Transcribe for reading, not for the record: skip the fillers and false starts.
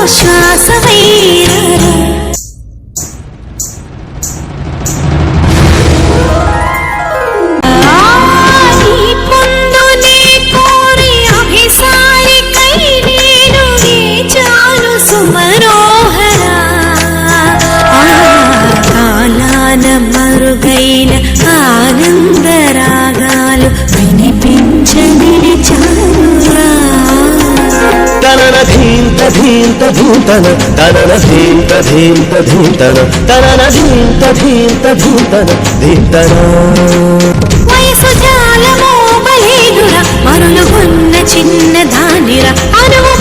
శ్వాసవైరారా మరుగైన ఆనందరాగాలు వినిపించని చాలురా తనన ధీంత ధీంత ధూతన తనన ధీంత ధీంత ధూతన తనన ధీంత ధీంత ధూతన ధీంతన వయసు జాలమో బలేదురా మరులు ఉన్న చిన్న దానిరా అనువు